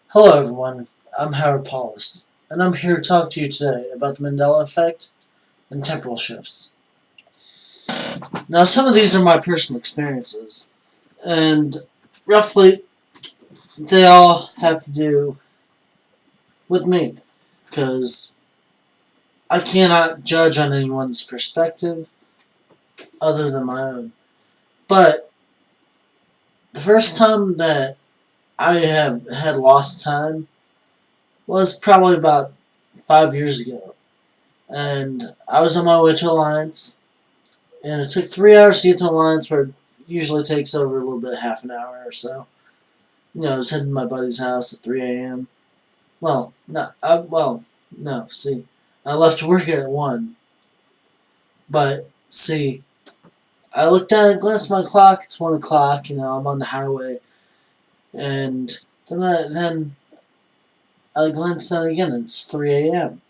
Hello everyone, I'm Howard Paulus, and I'm here to talk to you today about the Mandela Effect and temporal shifts. Now, some of these are my personal experiences, and roughly they all have to do with me, because I cannot judge on anyone's perspective other than my own. But the first time that I have had lost time was probably about 5 years ago, and I was on my way to Alliance. And it took 3 hours to get to the lines, where it usually takes over a little bit, half an hour or so. I was heading to my buddy's house at 3 a.m. Well, no, see, I left work at 1. But, see, I looked down and glanced at my clock, it's 1 o'clock, I'm on the highway. And then I glanced down again, and it's 3 a.m.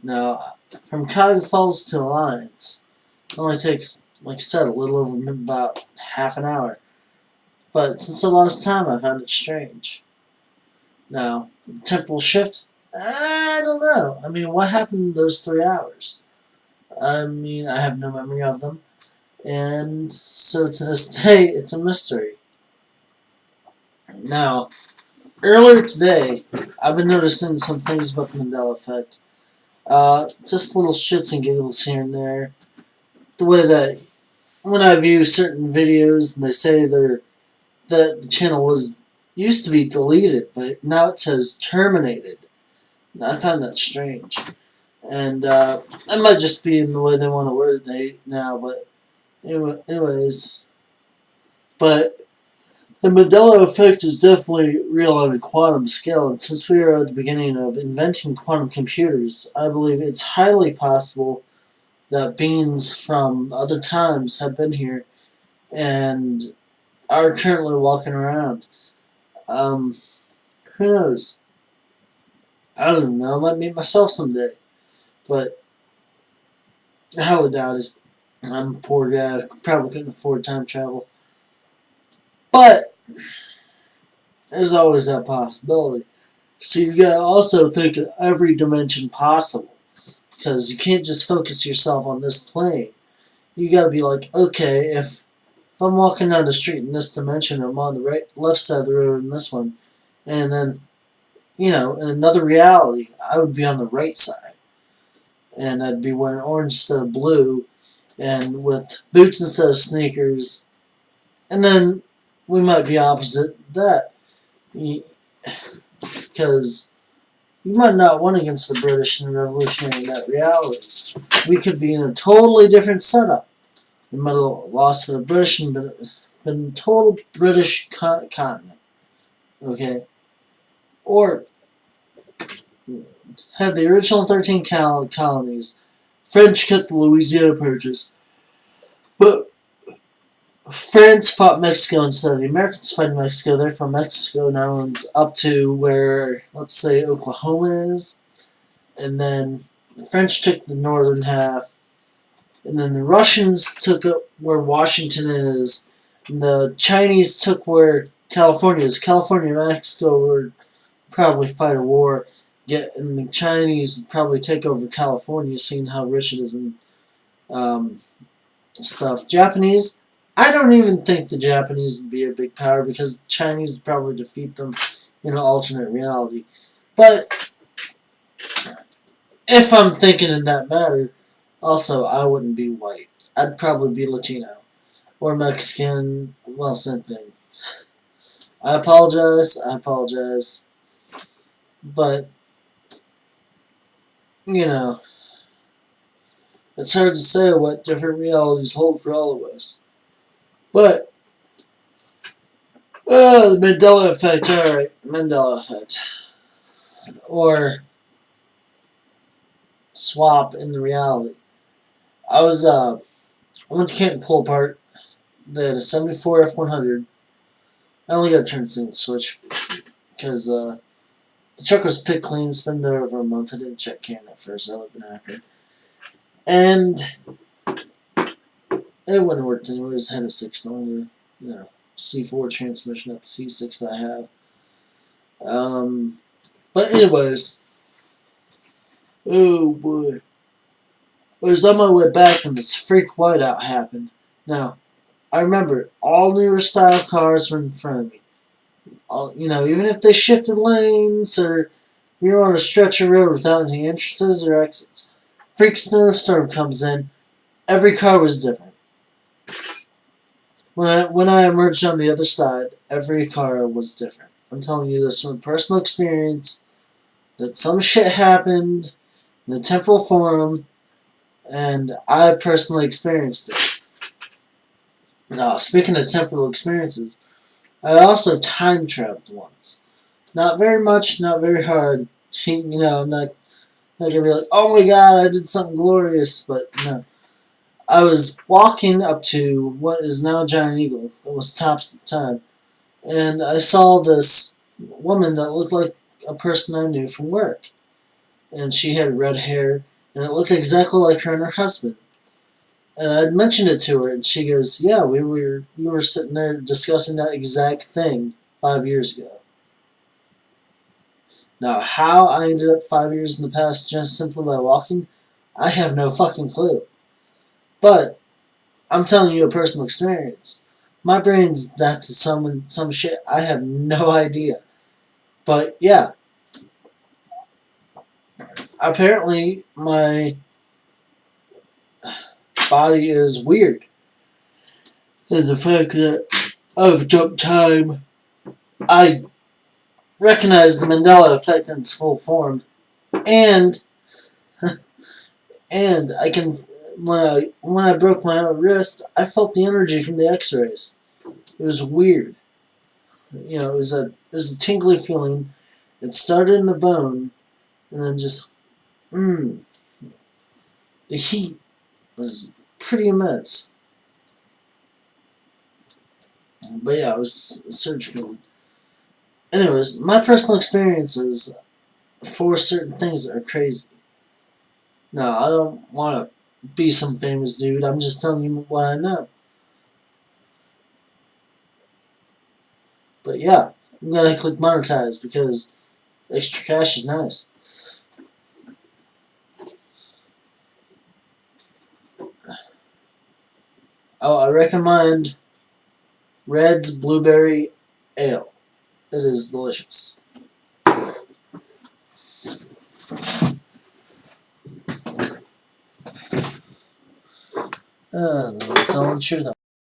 Now, from Cuyahoga Falls to Alliance, it only takes, like I said, a little over about half an hour. But since I lost time, I found it strange. Now, temporal shift? I don't know. What happened in those 3 hours? I have no memory of them. And so to this day, it's a mystery. Now, earlier today, I've been noticing some things about the Mandela Effect. Just little shits and giggles here and there. The way that when I view certain videos and they say that the channel was used to be deleted, but now it says terminated. I find that strange. And that might just be in the way they want to word it now, but anyways. But the Mandela Effect is definitely real on a quantum scale, and since we are at the beginning of inventing quantum computers, I believe it's highly possible that beings from other times have been here and are currently walking around. Who knows? I don't even know. I might meet myself someday. But I highly doubt it. I'm a poor guy. Probably couldn't afford time travel. But there's always that possibility. So you gotta also think of every dimension possible. Because you can't just focus yourself on this plane. You gotta be like, okay, if I'm walking down the street in this dimension, I'm on the left side of the road in this one, and then, in another reality, I would be on the right side. And I'd be wearing orange instead of blue, and with boots instead of sneakers, and then we might be opposite that, because you might not win against the British in the Revolutionary in that reality. We could be in a totally different setup. We might have lost to the British and been total British continent, okay? Or have the original 13 colonies. French cut the Louisiana Purchase, but France fought Mexico instead of the Americans fighting Mexico. Therefore, Mexico now owns up to where, let's say, Oklahoma is. And then the French took the northern half. And then the Russians took up where Washington is. And the Chinese took where California is. California and Mexico would probably fight a war. And the Chinese would probably take over California, seeing how rich it is and stuff. Japanese, I don't even think the Japanese would be a big power, because the Chinese would probably defeat them in an alternate reality. But if I'm thinking in that matter, also, I wouldn't be white. I'd probably be Latino. Or Mexican. Well, same thing. I apologize. But, it's hard to say what different realities hold for all of us. But, the Mandela Effect, alright. Mandela Effect. Or swap in the reality. I went to Canton Pull Apart. They had a 74 F100. I only got to turn single switch, because the truck was picked clean. It's been there over a month. I didn't check Canton at first. I live in Akron. And it wouldn't work anyways. Had a 6-cylinder, C4 transmission, not the C6 that I have. But anyways, oh boy. I was on my way back when this freak whiteout happened. Now, I remember all newer style cars were in front of me. Even if they shifted lanes or we were on a stretch of road without any entrances or exits. Freak snowstorm comes in. Every car was different. When I emerged on the other side, every car was different. I'm telling you this from personal experience. That some shit happened in the temporal forum, and I personally experienced it. Now, speaking of temporal experiences, I also time traveled once. Not very much, not very hard. I'm not gonna be like, oh my god, I did something glorious, but no. I was walking up to what is now Giant Eagle. It was Tops at the time. And I saw this woman that looked like a person I knew from work. And she had red hair, and it looked exactly like her and her husband. And I'd mentioned it to her, and she goes, yeah, we were sitting there discussing that exact thing 5 years ago. Now, how I ended up 5 years in the past just simply by walking, I have no fucking clue. But I'm telling you a personal experience. My brain's adapted to some shit I have no idea. But yeah, apparently my body is weird. And the fact that I've jumped time, I recognize the Mandela effect in its full form, and I can when I broke my wrist, I felt the energy from the X-rays. It was weird. It was a tingly feeling. It started in the bone, and then just the heat was pretty immense. But yeah, it was a surge feeling. Anyways, my personal experiences for certain things that are crazy. Now, I don't want to be some famous dude. I'm just telling you what I know. But yeah, I'm going to click monetize because extra cash is nice. Oh, I recommend Red's Blueberry Ale. It is delicious. Telling the truth.